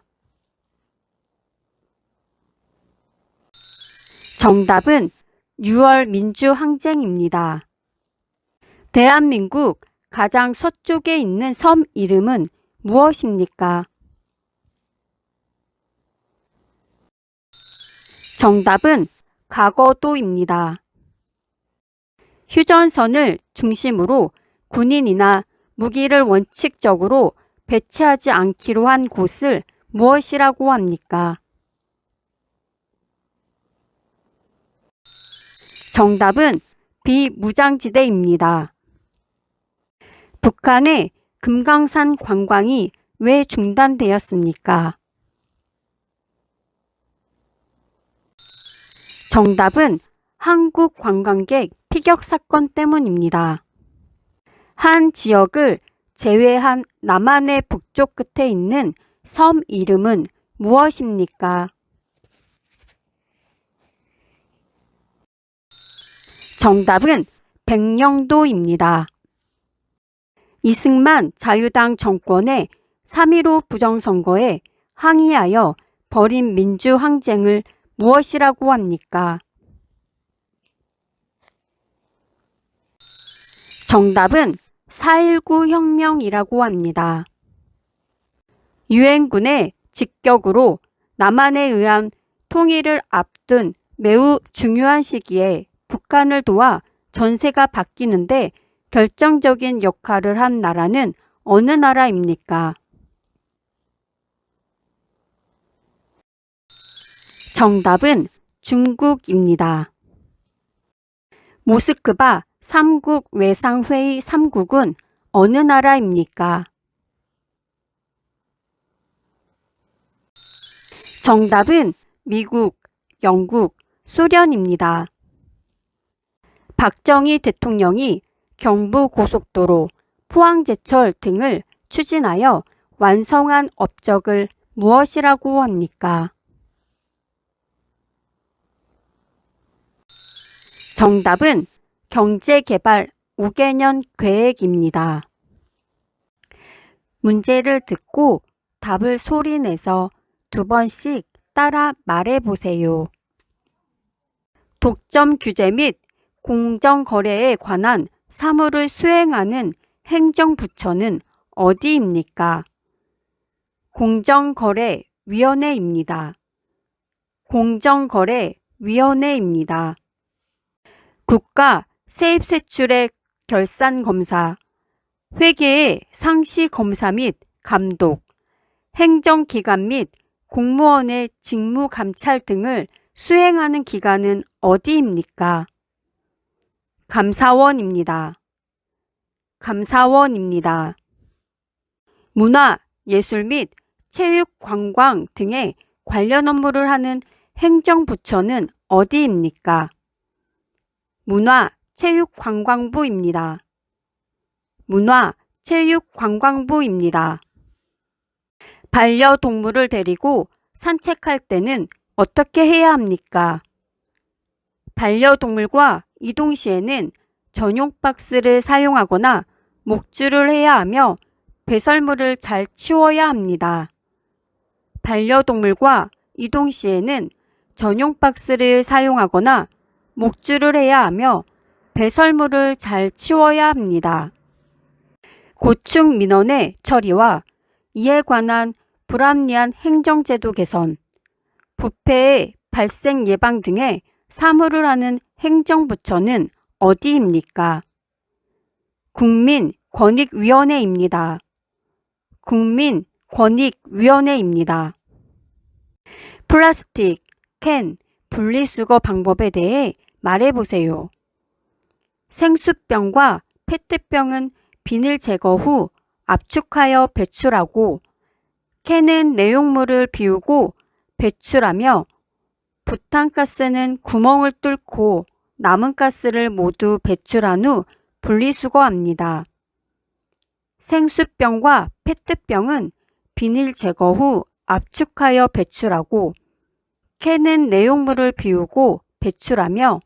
정답은 6월 민주항쟁입니다. 대한민국 가장 서쪽에 있는 섬 이름은 무엇입니까? 정답은 강원도입니다. 휴전선을 중심으로 군인이나 무기를 원칙적으로 배치하지 않기로 한 곳을 무엇이라고 합니까? 정답은 비무장지대입니다. 북한의 금강산 관광이 왜 중단되었습니까? 정답은 한국 관광객 피격 사건 때문입니다. 한 지역을 제외한 남한의 북쪽 끝에 있는 섬 이름은 무엇입니까? 정답은 백령도입니다. 이승만 자유당 정권의 3.15 부정선거에 항의하여 벌인 민주항쟁을 무엇이라고 합니까? 정답은 4.19 혁명이라고 합니다. 유엔군의 직격으로 남한에 의한 통일을 앞둔 매우 중요한 시기에 북한을 도와 전세가 바뀌는데 결정적인 역할을 한 나라는 어느 나라입니까? 정답은 중국입니다. 모스크바 3국 외상회의 3국은 어느 나라입니까? 정답은 미국, 영국, 소련입니다. 박정희 대통령이 경부고속도로, 포항제철 등을 추진하여 완성한 업적을 무엇이라고 합니까? 정답은 경제개발 5개년 계획입니다. 문제를 듣고 답을 소리내서 2번씩 따라 말해보세요. 독점 규제 및 공정거래에 관한 사무를 수행하는 행정부처는 어디입니까? 공정거래위원회입니다. 공정거래위원회입니다. 국가 세입세출의 결산검사, 회계의 상시검사 및 감독, 행정기관 및 공무원의 직무감찰 등을 수행하는 기관은 어디입니까? 감사원입니다. 감사원입니다. 문화, 예술 및 체육, 관광 등의 관련 업무를 하는 행정부처는 어디입니까? 문화, 체육, 관광부입니다. 문화, 체육, 관광부입니다. 반려동물을 데리고 산책할 때는 어떻게 해야 합니까? 반려동물과 이동 시에는 전용 박스를 사용하거나 목줄을 해야 하며 배설물을 잘 치워야 합니다. 반려동물과 이동 시에는 전용 박스를 사용하거나 목줄을 해야 하며 배설물을 잘 치워야 합니다. 고충 민원의 처리와 이에 관한 불합리한 행정제도 개선, 부패의 발생 예방 등의 사무를 하는 행정부처는 어디입니까? 국민권익위원회입니다. 국민권익위원회입니다. 플라스틱, 캔, 분리수거 방법에 대해 말해보세요. 생수병과 페트병은 비닐 제거 후 압축하여 배출하고, 캔은 내용물을 비우고 배출하며, 부탄가스는 구멍을 뚫고 남은 가스를 모두 배출한 후 분리수거합니다. 생수병과 페트병은 비닐 제거 후 압축하여 배출하고, 캔은 내용물을 비우고 배출하며,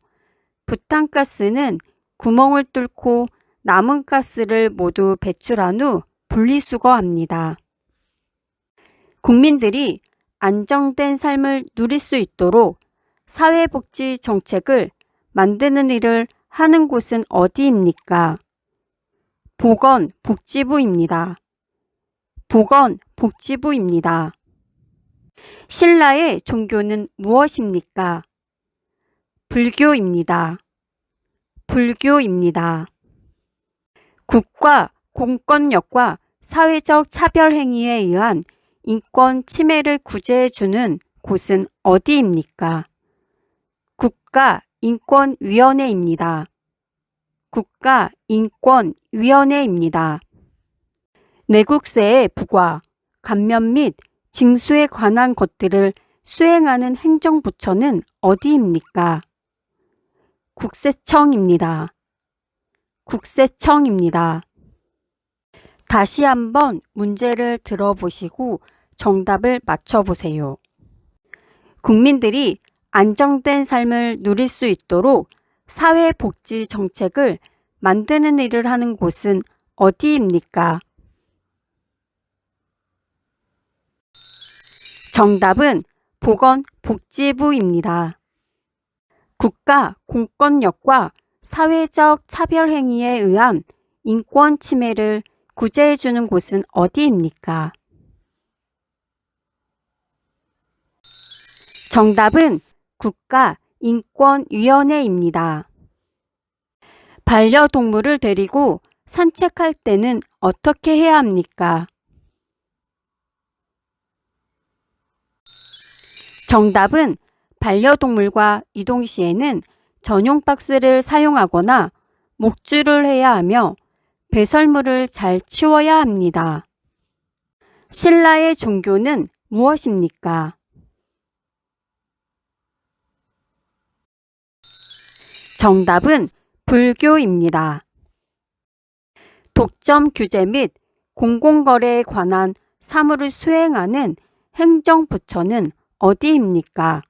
부탄가스는 구멍을 뚫고 남은 가스를 모두 배출한 후 분리수거합니다. 국민들이 안정된 삶을 누릴 수 있도록 사회복지 정책을 만드는 일을 하는 곳은 어디입니까? 보건복지부입니다. 보건복지부입니다. 신라의 종교는 무엇입니까? 불교입니다. 불교입니다. 국가 공권력과 사회적 차별 행위에 의한 인권 침해를 구제해주는 곳은 어디입니까? 국가인권위원회입니다. 국가인권위원회입니다. 내국세의 부과, 감면 및 징수에 관한 것들을 수행하는 행정부처는 어디입니까? 국세청입니다. 국세청입니다. 다시 한번 문제를 들어보시고 정답을 맞춰보세요. 국민들이 안정된 삶을 누릴 수 있도록 사회복지 정책을 만드는 일을 하는 곳은 어디입니까? 정답은 보건복지부입니다. 국가 공권력과 사회적 차별 행위에 의한 인권 침해를 구제해주는 곳은 어디입니까? 정답은 국가인권위원회입니다. 반려동물을 데리고 산책할 때는 어떻게 해야 합니까? 정답은 반려동물과 이동 시에는 전용 박스를 사용하거나 목줄을 해야 하며 배설물을 잘 치워야 합니다. 신라의 종교는 무엇입니까? 정답은 불교입니다. 독점 규제 및 공공거래에 관한 사무를 수행하는 행정부처는 어디입니까?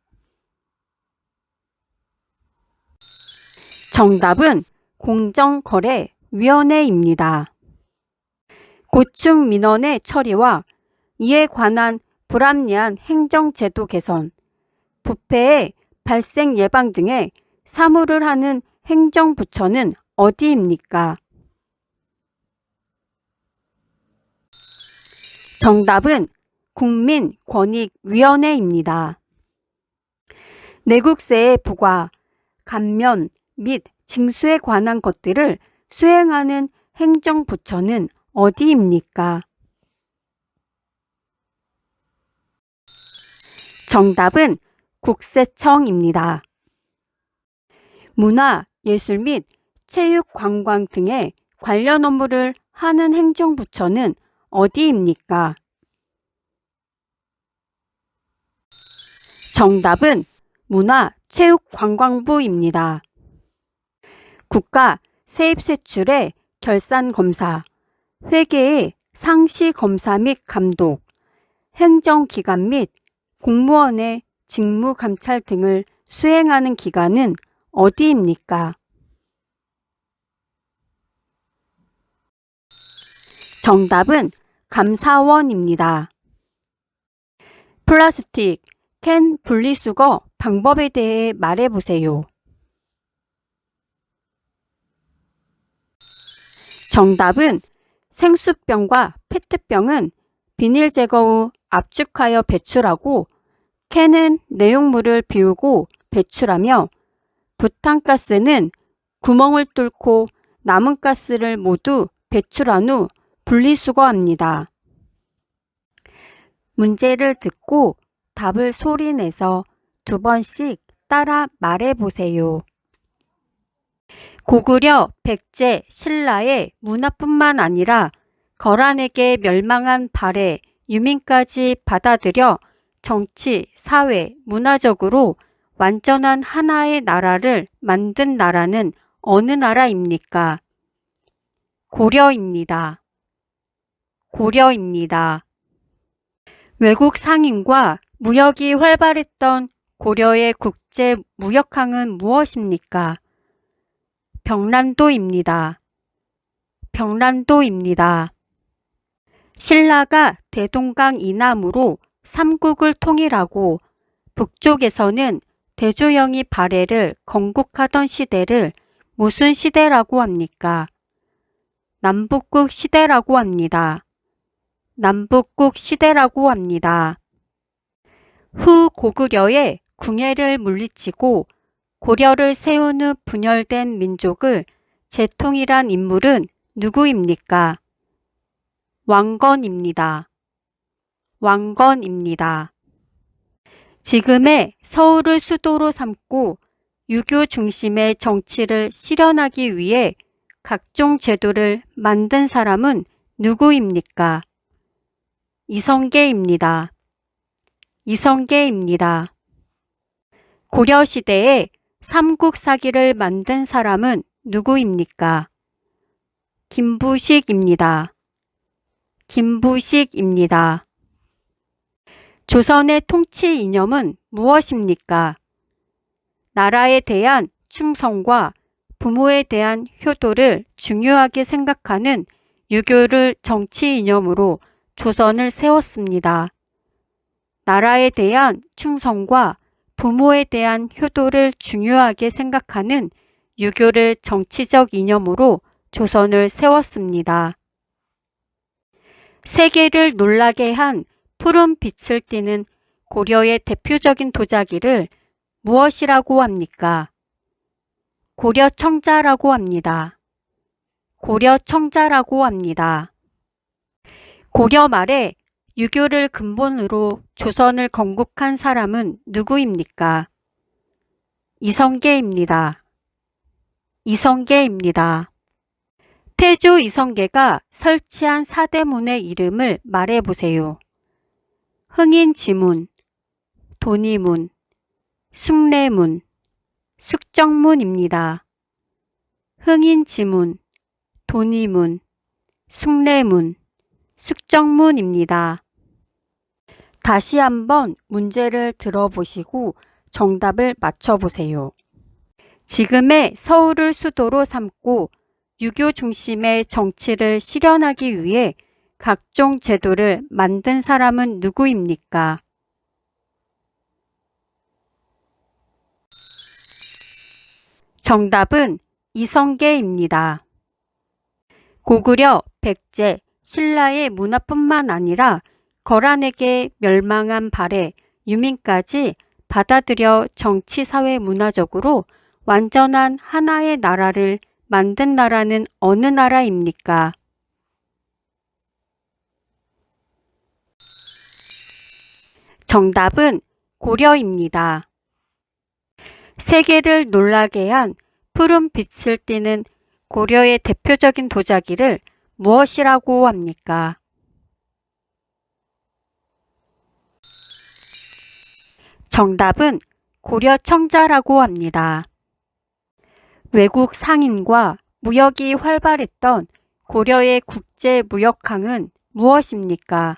정답은 공정거래위원회입니다. 고충 민원의 처리와 이에 관한 불합리한 행정제도 개선, 부패의 발생 예방 등의 사무를 하는 행정부처는 어디입니까? 정답은 국민권익위원회입니다. 내국세의 부과, 감면 및 징수에 관한 것들을 수행하는 행정부처는 어디입니까? 정답은 국세청입니다. 문화, 예술 및 체육, 관광 등의 관련 업무를 하는 행정부처는 어디입니까? 정답은 문화체육관광부입니다. 국가 세입세출의 결산검사, 회계의 상시검사 및 감독, 행정기관 및 공무원의 직무감찰 등을 수행하는 기관은 어디입니까? 정답은 감사원입니다. 플라스틱, 캔 분리수거 방법에 대해 말해보세요. 정답은 생수병과 페트병은 비닐 제거 후 압축하여 배출하고 캔은 내용물을 비우고 배출하며 부탄가스는 구멍을 뚫고 남은 가스를 모두 배출한 후 분리수거합니다. 문제를 듣고 답을 소리내서 2번씩 따라 말해보세요. 고구려 백제 신라의 문화뿐만 아니라 거란에게 멸망한 발해 유민까지 받아들여 정치, 사회, 문화적으로 완전한 하나의 나라를 만든 나라는 어느 나라입니까? 고려입니다. 고려입니다. 외국 상인과 무역이 활발했던 고려의 국제 무역항은 무엇입니까? 병란도입니다. 병란도입니다. 신라가 대동강 이남으로 삼국을 통일하고 북쪽에서는 대조영이 발해를 건국하던 시대를 무슨 시대라고 합니까? 남북국 시대라고 합니다. 남북국 시대라고 합니다. 후 고구려의 궁예를 물리치고 고려를 세운 후 분열된 민족을 재통일한 인물은 누구입니까? 왕건입니다. 왕건입니다. 지금의 서울을 수도로 삼고 유교 중심의 정치를 실현하기 위해 각종 제도를 만든 사람은 누구입니까? 이성계입니다. 이성계입니다. 고려시대에 삼국사기를 만든 사람은 누구입니까? 김부식입니다. 김부식입니다. 조선의 통치 이념은 무엇입니까? 나라에 대한 충성과 부모에 대한 효도를 중요하게 생각하는 유교를 정치 이념으로 조선을 세웠습니다. 나라에 대한 충성과 부모에 대한 효도를 중요하게 생각하는 유교를 정치적 이념으로 조선을 세웠습니다. 세계를 놀라게 한 푸른 빛을 띠는 고려의 대표적인 도자기를 무엇이라고 합니까? 고려청자라고 합니다. 고려청자라고 합니다. 고려 말에 유교를 근본으로 조선을 건국한 사람은 누구입니까? 이성계입니다. 이성계입니다. 태조 이성계가 설치한 사대문의 이름을 말해보세요. 흥인지문, 돈이문, 숭례문, 숙정문입니다. 흥인지문, 돈이문, 숭례문, 숙정문입니다. 다시 한번 문제를 들어보시고 정답을 맞춰보세요. 지금의 서울을 수도로 삼고 유교 중심의 정치를 실현하기 위해 각종 제도를 만든 사람은 누구입니까? 정답은 이성계입니다. 고구려, 백제, 신라의 문화뿐만 아니라 거란에게 멸망한 발해 유민까지 받아들여 정치, 사회, 문화적으로 완전한 하나의 나라를 만든 나라는 어느 나라입니까? 정답은 고려입니다. 세계를 놀라게 한 푸른 빛을 띠는 고려의 대표적인 도자기를 무엇이라고 합니까? 정답은 고려청자라고 합니다. 외국 상인과 무역이 활발했던 고려의 국제 무역항은 무엇입니까?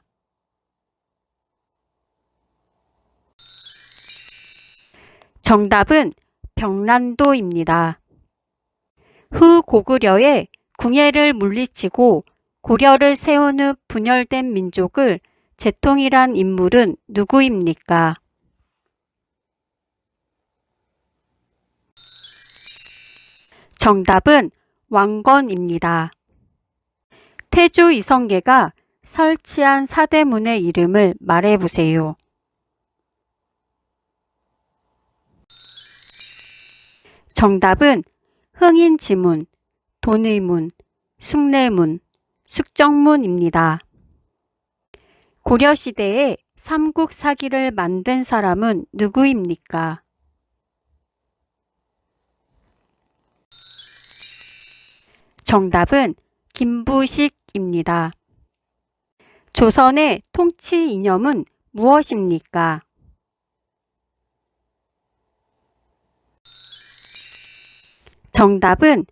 정답은 병란도입니다. 후 고구려의 궁예를 물리치고 고려를 세운 후 분열된 민족을 재통일한 인물은 누구입니까? 정답은 왕건입니다. 태조 이성계가 설치한 사대문의 이름을 말해보세요. 정답은 흥인지문, 돈의문, 숭례문, 숙정문입니다. 고려시대에 삼국사기를 만든 사람은 누구입니까? 정답은 김부식입니다. 조선의 통치 이념은 무엇입니까? 정답은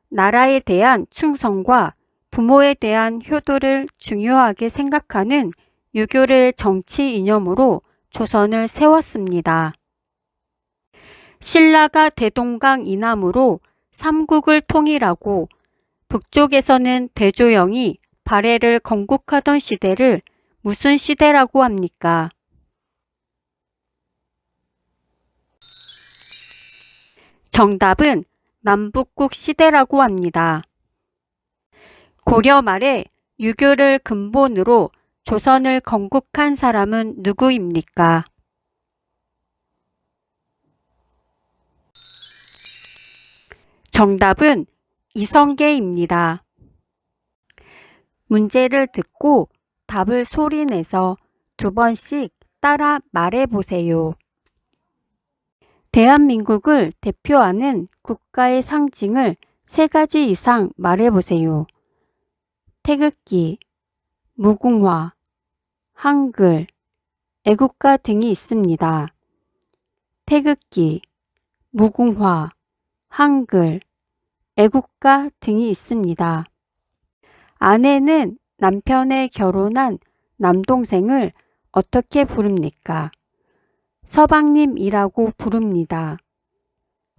나라에 대한 충성과 부모에 대한 효도를 중요하게 생각하는 유교를 정치 이념으로 조선을 세웠습니다. 신라가 대동강 이남으로 삼국을 통일하고 북쪽에서는 대조영이 발해를 건국하던 시대를 무슨 시대라고 합니까? 정답은 남북국 시대라고 합니다. 고려 말에 유교를 근본으로 조선을 건국한 사람은 누구입니까? 정답은 이성계입니다. 문제를 듣고 답을 소리내서 2번씩 따라 말해보세요. 대한민국을 대표하는 국가의 상징을 3가지 이상 말해보세요. 태극기, 무궁화, 한글, 애국가 등이 있습니다. 태극기, 무궁화, 한글, 애국가 등이 있습니다. 아내는 남편의 결혼한 남동생을 어떻게 부릅니까? 서방님이라고 부릅니다.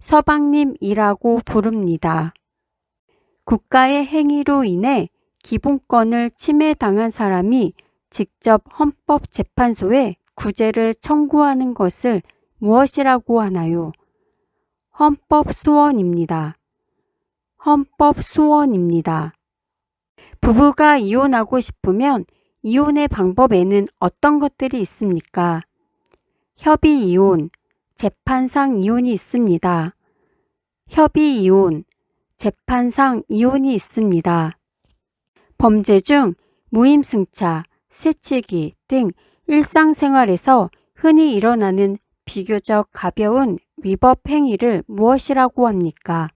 서방님이라고 부릅니다. 국가의 행위로 인해 기본권을 침해당한 사람이 직접 헌법재판소에 구제를 청구하는 것을 무엇이라고 하나요? 헌법소원입니다. 헌법소원입니다. 부부가 이혼하고 싶으면 이혼의 방법에는 어떤 것들이 있습니까? 협의이혼, 재판상 이혼이 있습니다. 협의이혼, 재판상 이혼이 있습니다. 범죄 중 무임승차, 새치기 등 일상생활에서 흔히 일어나는 비교적 가벼운 위법 행위를 무엇이라고 합니까?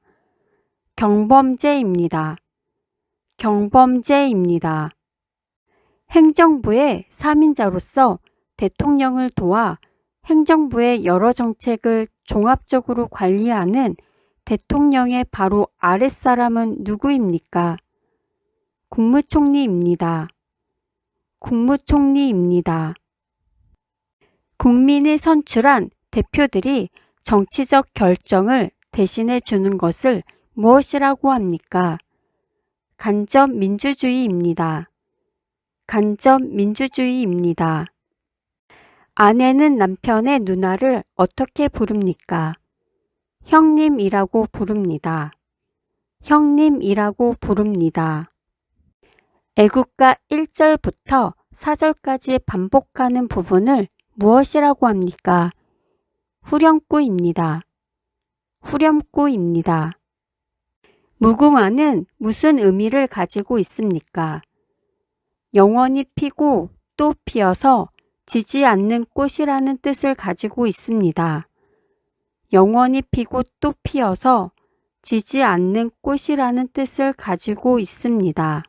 경범죄입니다. 경범죄입니다. 행정부의 3인자로서 대통령을 도와 행정부의 여러 정책을 종합적으로 관리하는 대통령의 바로 아랫사람은 누구입니까? 국무총리입니다. 국무총리입니다. 국민이 선출한 대표들이 정치적 결정을 대신해 주는 것을 무엇이라고 합니까? 간접 민주주의입니다. 간접 민주주의입니다. 아내는 남편의 누나를 어떻게 부릅니까? 형님이라고 부릅니다. 형님이라고 부릅니다. 애국가 1절부터 4절까지 반복하는 부분을 무엇이라고 합니까? 후렴구입니다. 후렴구입니다. 무궁화는 무슨 의미를 가지고 있습니까? 영원히 피고 또 피어서 지지 않는 꽃이라는 뜻을 가지고 있습니다. 영원히 피고 또 피어서 지지 않는 꽃이라는 뜻을 가지고 있습니다.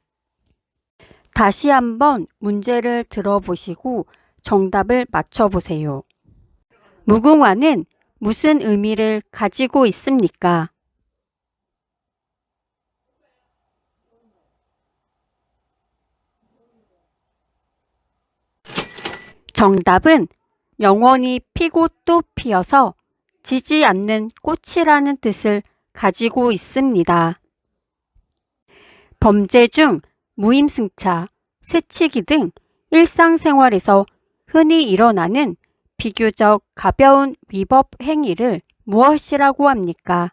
다시 한번 문제를 들어보시고 정답을 맞춰보세요. 무궁화는 무슨 의미를 가지고 있습니까? 정답은 영원히 피고 또 피어서 지지 않는 꽃이라는 뜻을 가지고 있습니다. 범죄 중 무임승차, 새치기 등 일상생활에서 흔히 일어나는 비교적 가벼운 위법 행위를 무엇이라고 합니까?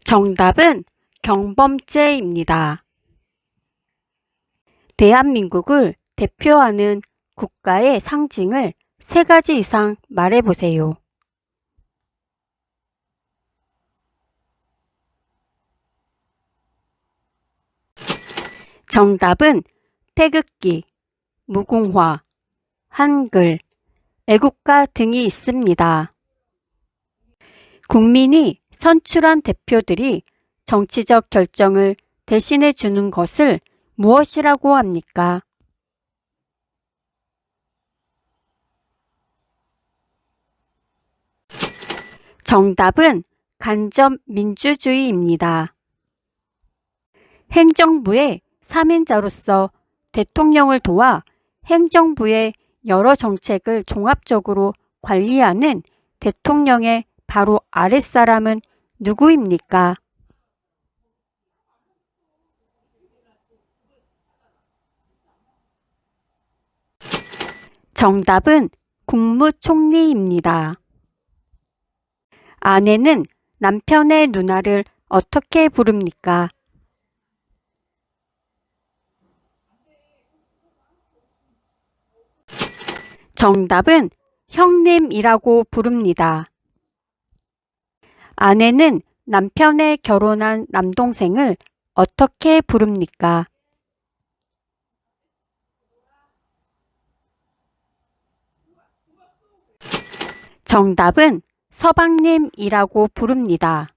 정답은 경범죄입니다. 대한민국을 대표하는 국가의 상징을 3가지 이상 말해보세요. 정답은 태극기, 무궁화, 한글, 애국가 등이 있습니다. 국민이 선출한 대표들이 정치적 결정을 대신해 주는 것을 무엇이라고 합니까? 정답은 간접 민주주의입니다. 행정부의 3인자로서 대통령을 도와 행정부의 여러 정책을 종합적으로 관리하는 대통령의 바로 아랫사람은 누구입니까? 정답은 국무총리입니다. 아내는 남편의 누나를 어떻게 부릅니까? 정답은 형님이라고 부릅니다. 아내는 남편의 결혼한 남동생을 어떻게 부릅니까? 정답은 서방님이라고 부릅니다.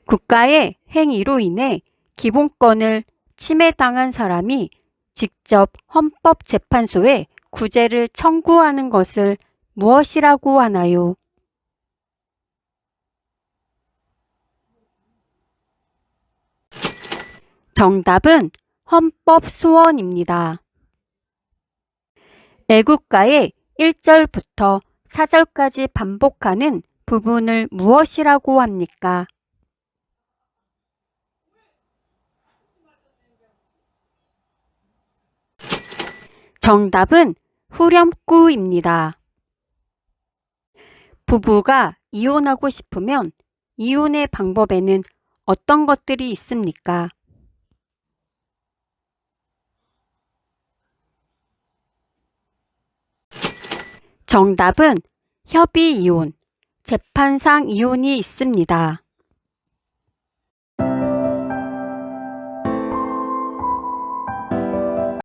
국가의 행위로 인해 기본권을 침해당한 사람이 직접 헌법재판소에 구제를 청구하는 것을 무엇이라고 하나요? 정답은 헌법소원입니다. 애국가의 1절부터 4절까지 반복하는 부분을 무엇이라고 합니까? 정답은 후렴구입니다. 부부가 이혼하고 싶으면 이혼의 방법에는 어떤 것들이 있습니까? 정답은 협의 이혼, 재판상 이혼이 있습니다.